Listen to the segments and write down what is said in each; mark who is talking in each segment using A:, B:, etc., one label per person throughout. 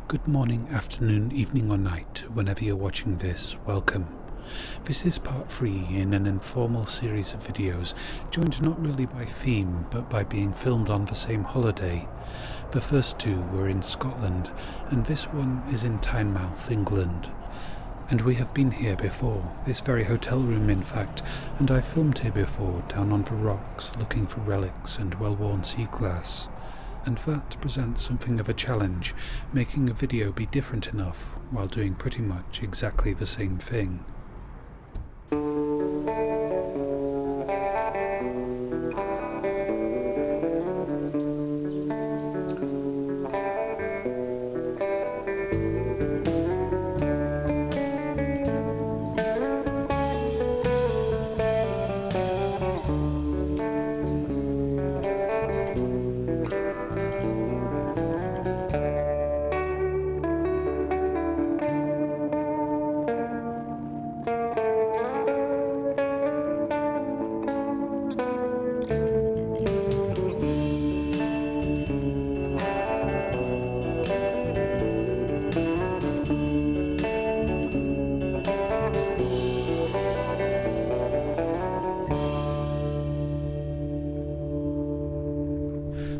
A: Good morning, afternoon, evening or night, whenever you're watching this, welcome. This is part 3 in an informal series of videos, joined not really by theme, but by being filmed on the same holiday. The first 2 were in Scotland, and this one is in Tynemouth, England. And we have been here before, this very hotel room in fact, and I filmed here before, down on the rocks, looking for relics and well-worn sea glass. And that presents something of a challenge, making a video be different enough while doing pretty much exactly the same thing.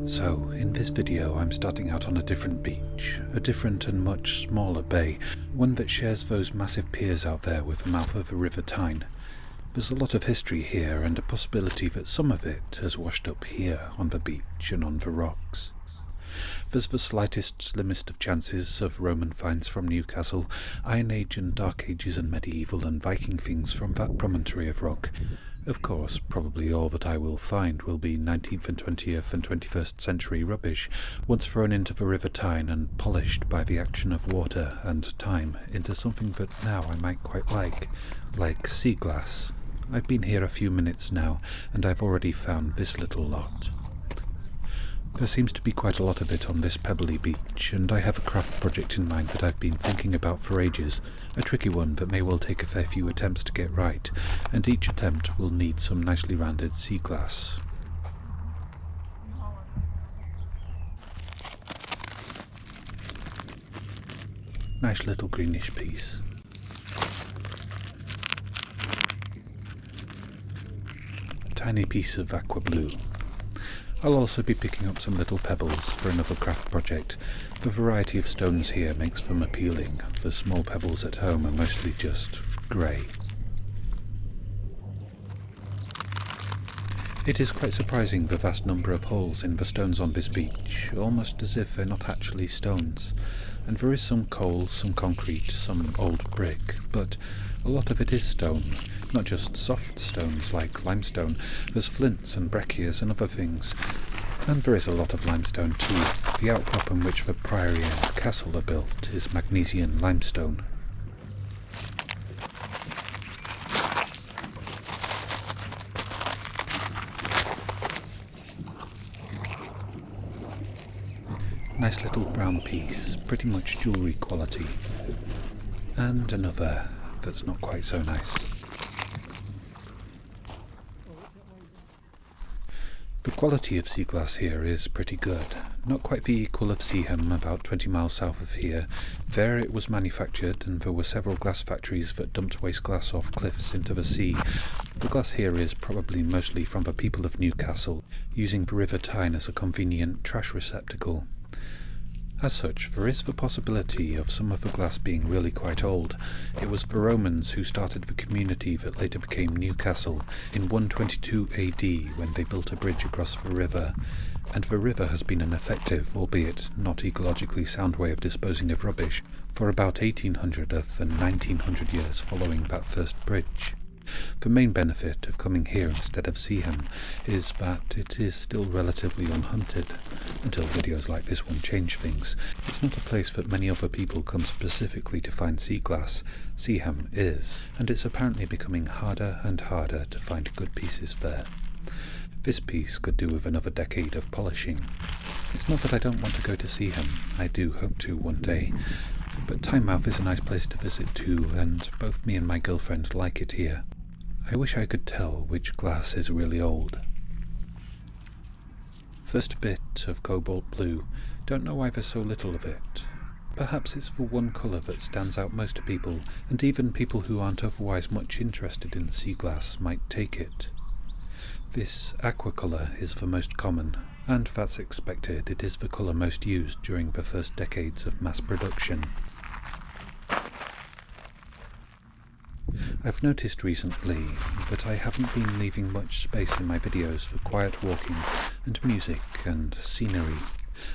A: So, in this video I'm starting out on a different beach, a different and much smaller bay, one that shares those massive piers out there with the mouth of the River Tyne. There's a lot of history here and a possibility that some of it has washed up here on the beach and on the rocks. There's the slightest, slimmest of chances of Roman finds from Newcastle, Iron Age and Dark Ages and medieval and Viking things from that promontory of rock. Of course, probably all that I will find will be 19th and 20th and 21st century rubbish, once thrown into the River Tyne and polished by the action of water and time into something that now I might quite like sea glass. I've been here a few minutes now, and I've already found this little lot. There seems to be quite a lot of it on this pebbly beach, and I have a craft project in mind that I've been thinking about for ages, a tricky one that may well take a fair few attempts to get right, and each attempt will need some nicely rounded sea glass. Nice little greenish piece. A tiny piece of aqua blue. I'll also be picking up some little pebbles for another craft project. The variety of stones here makes them appealing. The small pebbles at home are mostly just grey. It is quite surprising the vast number of holes in the stones on this beach, almost as if they're not actually stones. And there is some coal, some concrete, some old brick, but a lot of it is stone. Not just soft stones like limestone, there's flints and breccias and other things. And there is a lot of limestone too. The outcrop on which the priory and castle are built is magnesian limestone. Nice little brown piece, pretty much jewellery quality. And another that's not quite so nice. The quality of sea glass here is pretty good. Not quite the equal of A.S.M R, about 20 miles south of here. There it was manufactured, and there were several glass factories that dumped waste glass off cliffs into the sea. The glass here is probably mostly from the people of Newcastle, using the River Tyne as a convenient trash receptacle. As such, there is the possibility of some of the glass being really quite old. It was the Romans who started the community that later became Newcastle in 122 AD when they built a bridge across the river, and the river has been an effective, albeit not ecologically sound way of disposing of rubbish for about 1800 of the 1900 years following that first bridge. The main benefit of coming here instead of A.S.M R is that it is still relatively unhunted, until videos like this one change things. It's not a place that many other people come specifically to find sea glass. A.S.M R is, and it's apparently becoming harder and harder to find good pieces there. This piece could do with another decade of polishing. It's not that I don't want to go to A.S.M R, I do hope to one day, but Tynemouth is a nice place to visit too, and both me and my girlfriend like it here. I wish I could tell which glass is really old. First bit of cobalt blue. Don't know why there's so little of it. Perhaps it's the one colour that stands out most to people, and even people who aren't otherwise much interested in sea glass might take it. This aqua colour is the most common, and that's expected. It is the colour most used during the first decades of mass production. I've noticed recently that I haven't been leaving much space in my videos for quiet walking and music and scenery.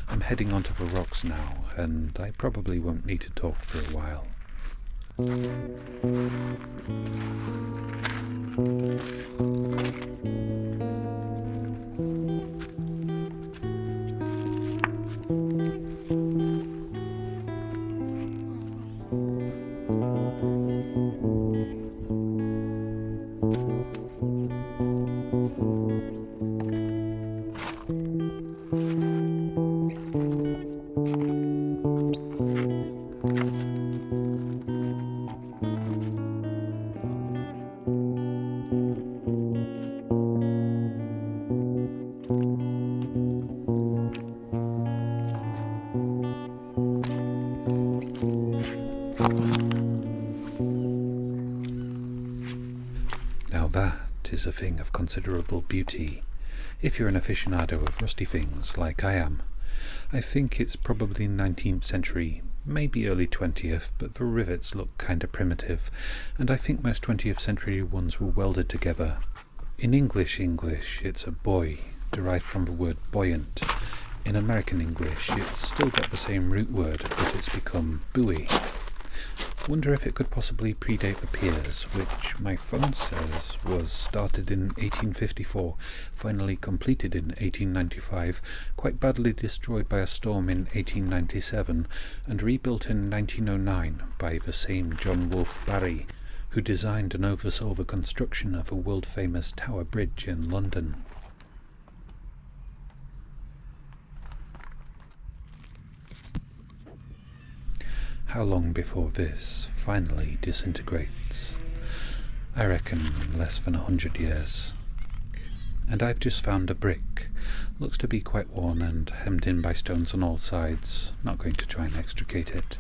A: I'm heading onto the rocks now, and I probably won't need to talk for a while. Now that is a thing of considerable beauty, if you're an aficionado of rusty things like I am. I think it's probably 19th century, maybe early 20th, but the rivets look kinda primitive, and I think most 20th century ones were welded together. In English, it's a buoy, derived from the word buoyant. In American English, it's still got the same root word, but it's become buoy. Wonder if it could possibly predate the piers, which my phone says was started in 1854, finally completed in 1895, quite badly destroyed by a storm in 1897, and rebuilt in 1909 by the same John Wolfe Barry, who designed and oversaw the construction of a world-famous Tower Bridge in London. How long before this finally disintegrates? I reckon less than 100 years. And I've just found a brick. Looks to be quite worn and hemmed in by stones on all sides. Not going to try and extricate it.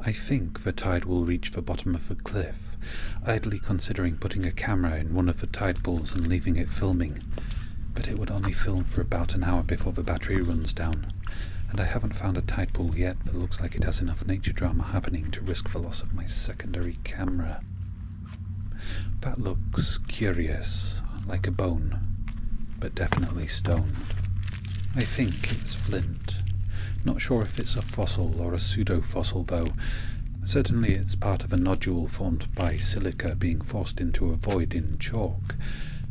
A: I think the tide will reach the bottom of the cliff, idly considering putting a camera in one of the tide pools and leaving it filming. But it would only film for about an hour before the battery runs down. And I haven't found a tide pool yet that looks like it has enough nature drama happening to risk the loss of my secondary camera. That looks curious, like a bone, but definitely stone. I think it's flint. Not sure if it's a fossil or a pseudo-fossil though. Certainly it's part of a nodule formed by silica being forced into a void in chalk.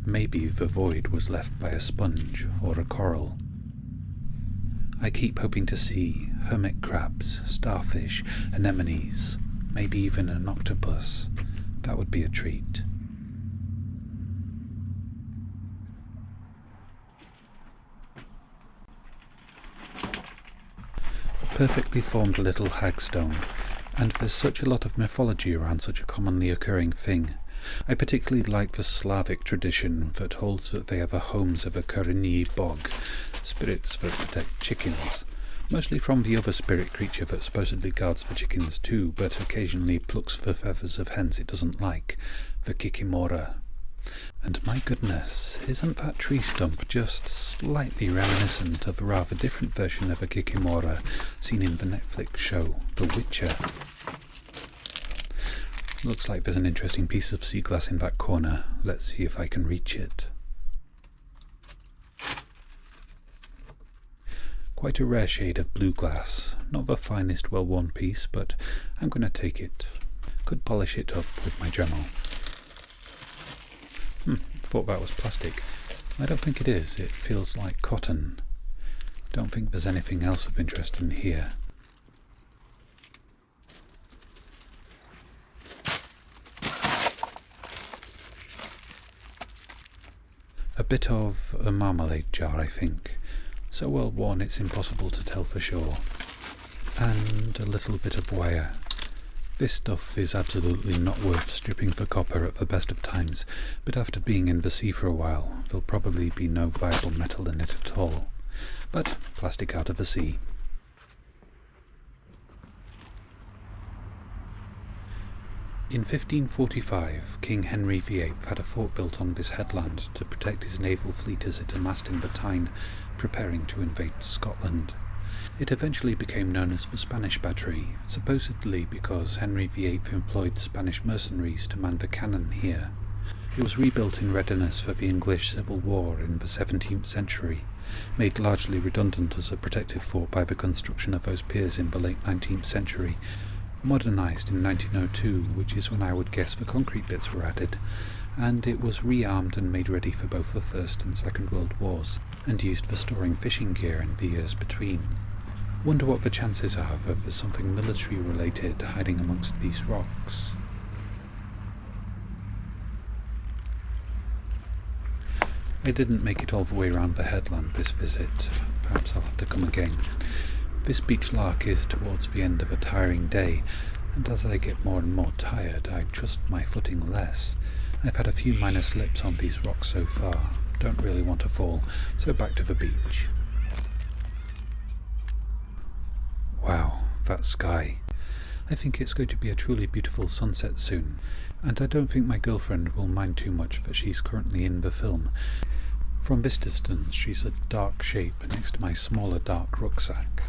A: Maybe the void was left by a sponge or a coral. I keep hoping to see hermit crabs, starfish, anemones, maybe even an octopus. That would be a treat. A perfectly formed little hagstone, and there's such a lot of mythology around such a commonly occurring thing. I particularly like the Slavic tradition that holds that they are the homes of a Korinyi bog, spirits that protect chickens, mostly from the other spirit creature that supposedly guards the chickens too, but occasionally plucks the feathers of hens it doesn't like, the Kikimora. And my goodness, isn't that tree stump just slightly reminiscent of a rather different version of a Kikimora seen in the Netflix show The Witcher? Looks like there's an interesting piece of sea glass in that corner. Let's see if I can reach it. Quite a rare shade of blue glass. Not the finest well-worn piece, but I'm going to take it. Could polish it up with my Dremel. Thought that was plastic. I don't think it is. It feels like cotton. Don't think there's anything else of interest in here. A bit of a marmalade jar, I think. So well worn it's impossible to tell for sure. And a little bit of wire. This stuff is absolutely not worth stripping for copper at the best of times, but after being in the sea for a while, there'll probably be no viable metal in it at all. but plastic out of the sea. In 1545, King Henry VIII had a fort built on this headland to protect his naval fleet as it amassed in the Tyne, preparing to invade Scotland. It eventually became known as the Spanish Battery, supposedly because Henry VIII employed Spanish mercenaries to man the cannon here. It was rebuilt in readiness for the English Civil War in the 17th century, made largely redundant as a protective fort by the construction of those piers in the late 19th century, modernised in 1902, which is when I would guess the concrete bits were added, and it was rearmed and made ready for both the First and Second World Wars, and used for storing fishing gear in the years between. Wonder what the chances are that there's something military related hiding amongst these rocks. I didn't make it all the way around the headland this visit. Perhaps I'll have to come again. This beach lark is towards the end of a tiring day, and as I get more and more tired, I trust my footing less. I've had a few minor slips on these rocks so far. Don't really want to fall, so back to the beach. Wow, that sky. I think it's going to be a truly beautiful sunset soon, and I don't think my girlfriend will mind too much that she's currently in the film. From this distance, she's a dark shape next to my smaller dark rucksack.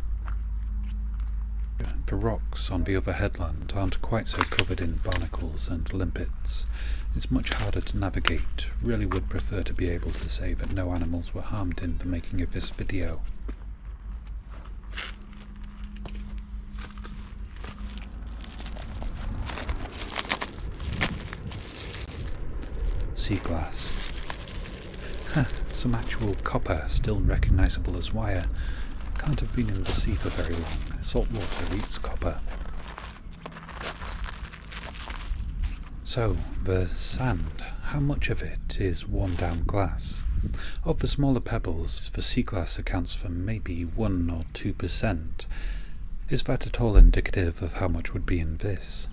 A: The rocks on the other headland aren't quite so covered in barnacles and limpets. It's much harder to navigate. Really would prefer to be able to say that no animals were harmed in the making of this video. Sea glass. Some actual copper, still recognisable as wire. Can't have been in the sea for very long. Salt water eats copper. So, the sand, how much of it is worn down glass? Of the smaller pebbles, the sea glass accounts for maybe 1 or 2%. Is that at all indicative of how much would be in this?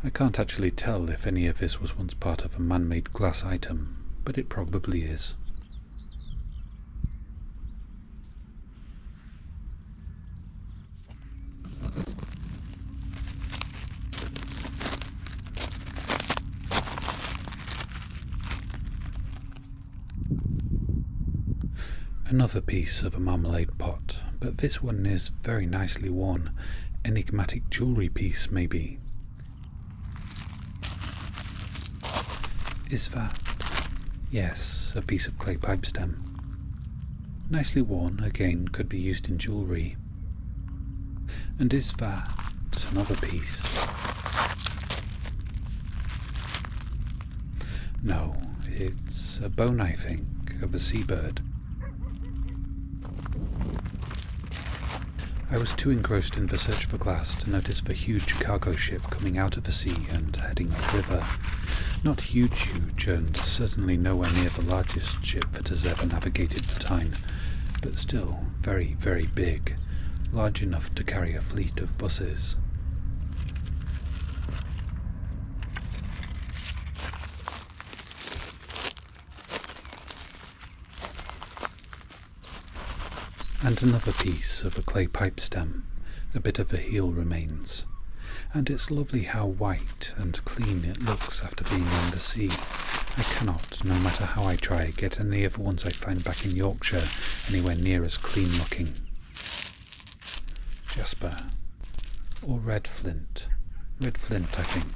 A: I can't actually tell if any of this was once part of a man-made glass item, but it probably is. Another piece of a marmalade pot, but this one is very nicely worn. Enigmatic jewellery piece, maybe. Is that? Yes, a piece of clay pipe stem. Nicely worn, again, could be used in jewellery. And is that another piece? No, it's a bone, I think, of a seabird. I was too engrossed in the search for glass to notice the huge cargo ship coming out of the sea and heading upriver. Not huge, and certainly nowhere near the largest ship that has ever navigated the Tyne, but still very, very big, large enough to carry a fleet of buses. And another piece of a clay pipe stem. A bit of the heel remains. And it's lovely how white and clean it looks after being in the sea. I cannot, no matter how I try, get any of the ones I find back in Yorkshire anywhere near as clean looking. Jasper. Or red flint. Red flint, I think.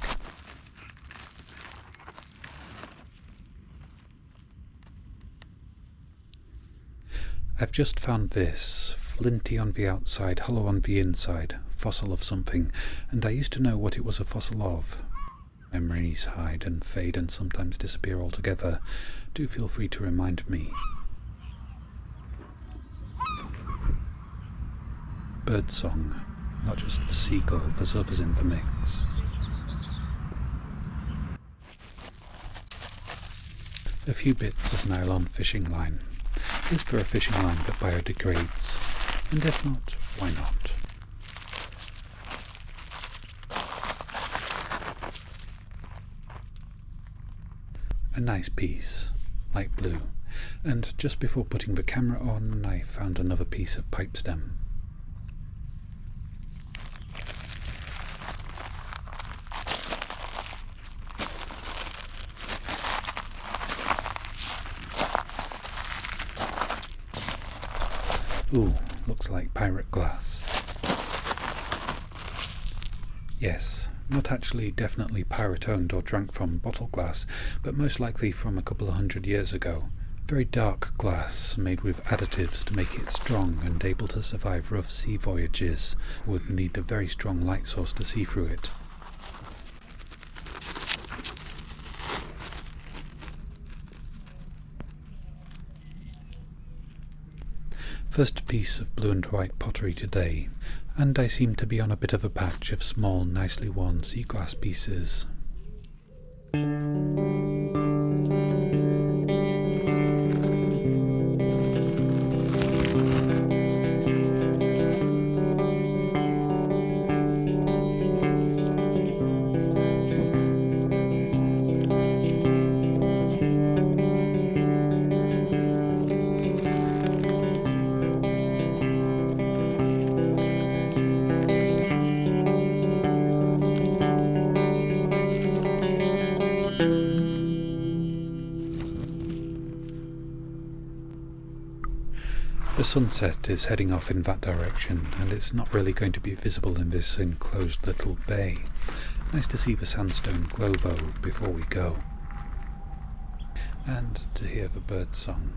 A: I've just found this, flinty on the outside, hollow on the inside, fossil of something, and I used to know what it was a fossil of. Memories hide and fade and sometimes disappear altogether. Do feel free to remind me. Birdsong, not just the seagull, there's others in the mix. A few bits of nylon fishing line. Is there a fishing line that biodegrades? And if not, why not? A nice piece, light blue. And just before putting the camera on, I found another piece of pipe stem. Ooh, looks like pirate glass. Yes, not actually definitely pirate-owned or drank from bottle glass, but most likely from a couple of 100 years ago. Very dark glass, made with additives to make it strong and able to survive rough sea voyages. Would need a very strong light source to see through it. First piece of blue and white pottery today, and I seem to be on a bit of a patch of small, nicely worn sea glass pieces. The sunset is heading off in that direction, and it's not really going to be visible in this enclosed little bay. Nice to see the sandstone glow though before we go. And to hear the bird song.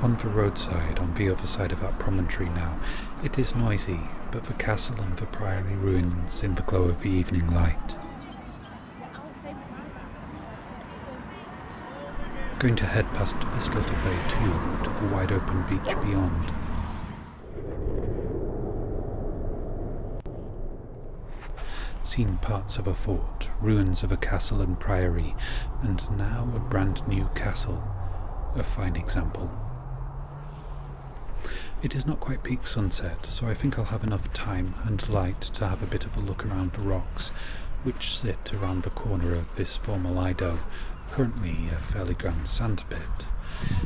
A: On the roadside, on the other side of that promontory now, it is noisy, but the castle and the priory ruins in the glow of the evening light. Going to head past this little bay too, to the wide open beach beyond. Seen parts of a fort, ruins of a castle and priory, and now a brand new castle. A fine example. It is not quite peak sunset, so I think I'll have enough time and light to have a bit of a look around the rocks, which sit around the corner of this former lido, currently a fairly grand sand pit.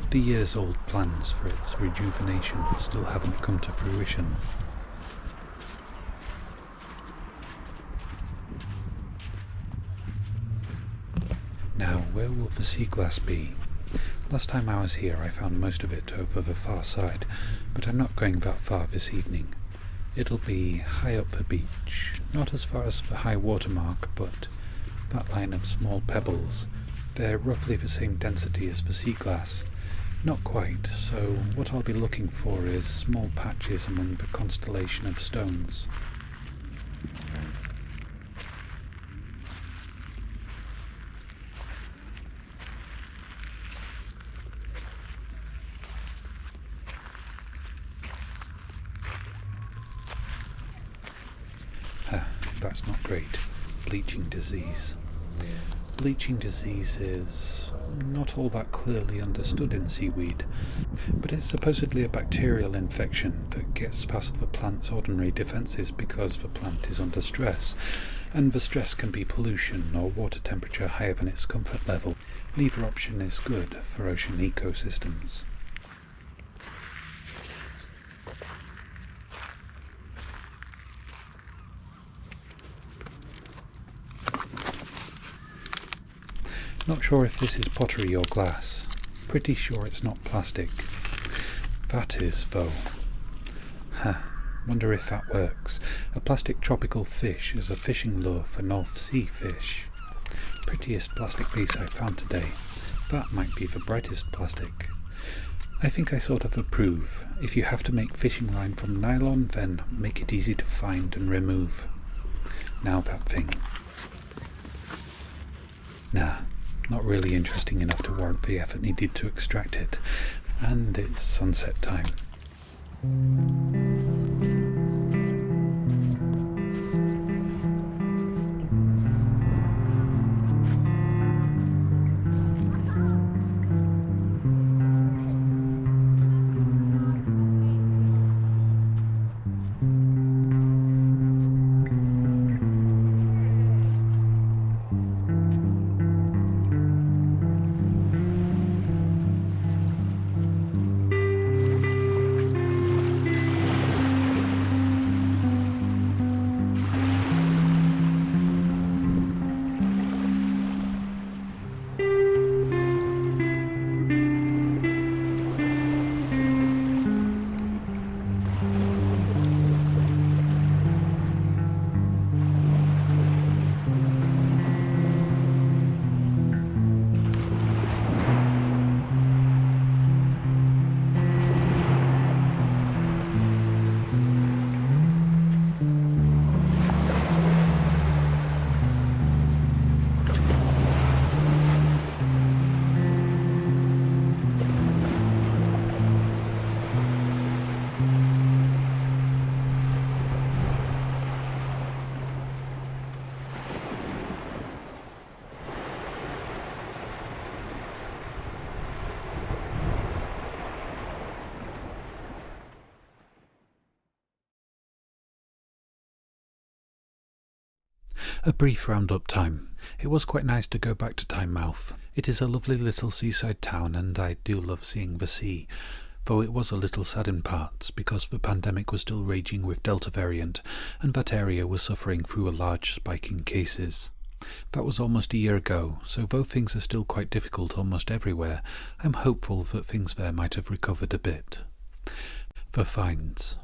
A: The years-old plans for its rejuvenation still haven't come to fruition. Now, where will the sea glass be? Last time I was here I found most of it over the far side, but I'm not going that far this evening. It'll be high up the beach, not as far as the high water mark, but that line of small pebbles. They're roughly the same density as the sea glass. Not quite, so what I'll be looking for is small patches among the constellation of stones. That's not great. Bleaching disease. Bleaching disease is not all that clearly understood in seaweed, but it's supposedly a bacterial infection that gets past the plant's ordinary defences because the plant is under stress, and the stress can be pollution or water temperature higher than its comfort level. Neither option is good for ocean ecosystems. Not sure if this is pottery or glass. Pretty sure it's not plastic. That is, though. Wonder if that works. A plastic tropical fish is a fishing lure for North Sea fish. Prettiest plastic piece I found today. That might be the brightest plastic. I think I sort of approve. If you have to make fishing line from nylon, then make it easy to find and remove. Now that thing. Nah. Not really interesting enough to warrant the effort needed to extract it. And it's sunset time. A brief roundup time. It was quite nice to go back to Tynemouth. It is a lovely little seaside town and I do love seeing the sea, though it was a little sad in parts because the pandemic was still raging with Delta variant and that area was suffering through a large spike in cases. That was almost a year ago, so though things are still quite difficult almost everywhere, I'm hopeful that things there might have recovered a bit. The finds.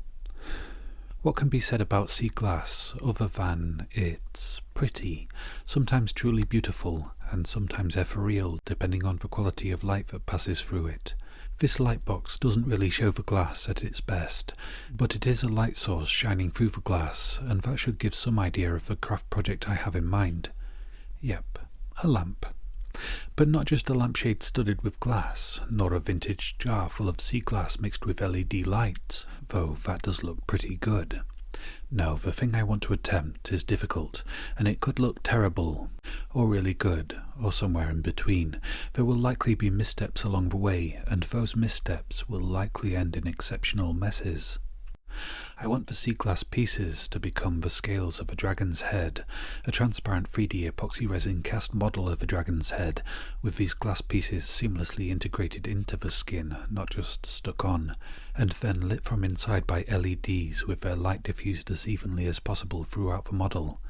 A: What can be said about sea glass other than it's pretty, sometimes truly beautiful, and sometimes ethereal depending on the quality of light that passes through it. This light box doesn't really show the glass at its best, but it is a light source shining through the glass, and that should give some idea of the craft project I have in mind. Yep, a lamp. But not just a lampshade studded with glass, nor a vintage jar full of sea glass mixed with LED lights, though that does look pretty good. No, the thing I want to attempt is difficult, and it could look terrible, or really good, or somewhere in between. There will likely be missteps along the way, and those missteps will likely end in exceptional messes. I want the sea glass pieces to become the scales of a dragon's head, a transparent 3D epoxy resin cast model of a dragon's head, with these glass pieces seamlessly integrated into the skin, not just stuck on, and then lit from inside by LEDs with their light diffused as evenly as possible throughout the model.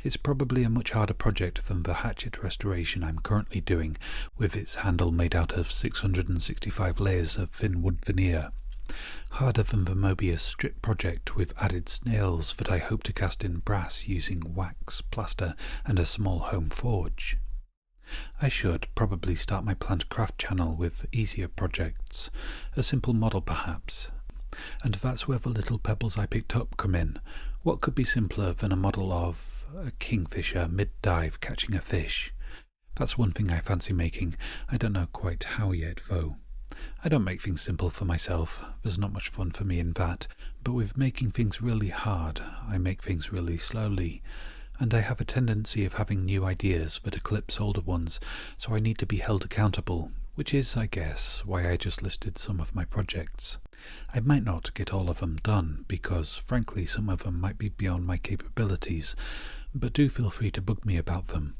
A: It's probably a much harder project than the hatchet restoration I'm currently doing, with its handle made out of 665 layers of thin wood veneer. Harder than the Mobius strip project with added snails that I hope to cast in brass using wax, plaster and a small home forge. I should probably start my planned craft channel with easier projects, a simple model perhaps. And that's where the little pebbles I picked up come in. What could be simpler than a model of a kingfisher mid-dive catching a fish? That's one thing I fancy making. I don't know quite how yet though. I don't make things simple for myself, there's not much fun for me in that, but with making things really hard, I make things really slowly, and I have a tendency of having new ideas that eclipse older ones, so I need to be held accountable, which is, I guess, why I just listed some of my projects. I might not get all of them done, because frankly some of them might be beyond my capabilities, but do feel free to bug me about them.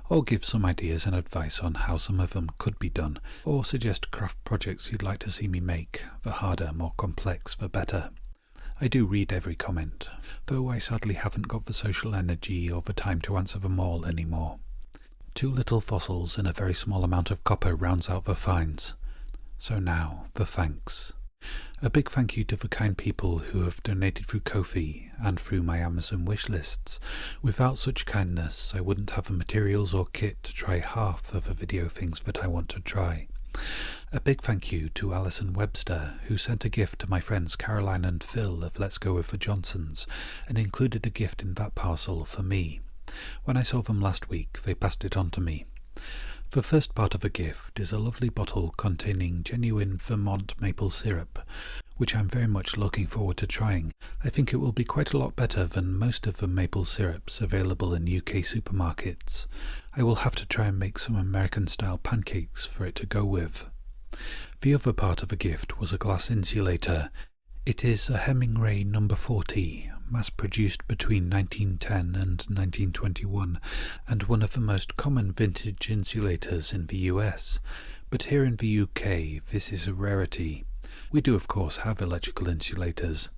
A: Or give some ideas and advice on how some of them could be done, or suggest craft projects you'd like to see me make, the harder, more complex, the better. I do read every comment, though I sadly haven't got the social energy or the time to answer them all anymore. 2 little fossils and a very small amount of copper rounds out the finds. So now, the thanks. A big thank you to the kind people who have donated through Ko-fi and through my Amazon wish lists. Without such kindness, I wouldn't have the materials or kit to try half of the video things that I want to try. A big thank you to Alison Webster, who sent a gift to my friends Caroline and Phil of Let's Go With the Johnsons, and included a gift in that parcel for me. When I saw them last week, they passed it on to me. The first part of the gift is a lovely bottle containing genuine Vermont maple syrup, which I'm very much looking forward to trying. I think it will be quite a lot better than most of the maple syrups available in UK supermarkets. I will have to try and make some American-style pancakes for it to go with. The other part of the gift was a glass insulator. It is a Hemingway No. 40, mass-produced between 1910 and 1921, and one of the most common vintage insulators in the US. But here in the UK, this is a rarity. We do of course have electrical insulators,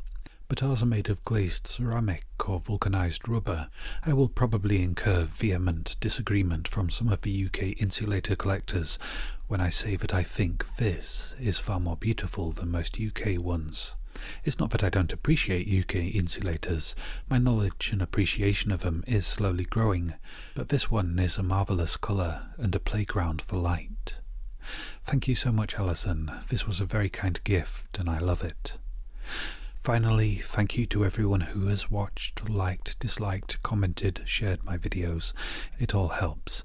A: but ours are made of glazed ceramic or vulcanized rubber. I will probably incur vehement disagreement from some of the UK insulator collectors when I say that I think this is far more beautiful than most UK ones. It's not that I don't appreciate UK insulators, my knowledge and appreciation of them is slowly growing, but this one is a marvellous colour and a playground for light. Thank you so much, Alison. This was a very kind gift and I love it. Finally, thank you to everyone who has watched, liked, disliked, commented, shared my videos. It all helps.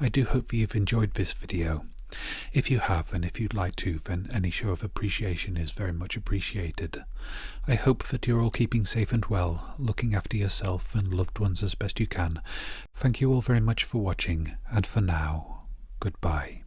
A: I do hope that you've enjoyed this video. If you have, and if you'd like to, then any show of appreciation is very much appreciated. I hope that you're all keeping safe and well, looking after yourself and loved ones as best you can. Thank you all very much for watching, and for now, goodbye.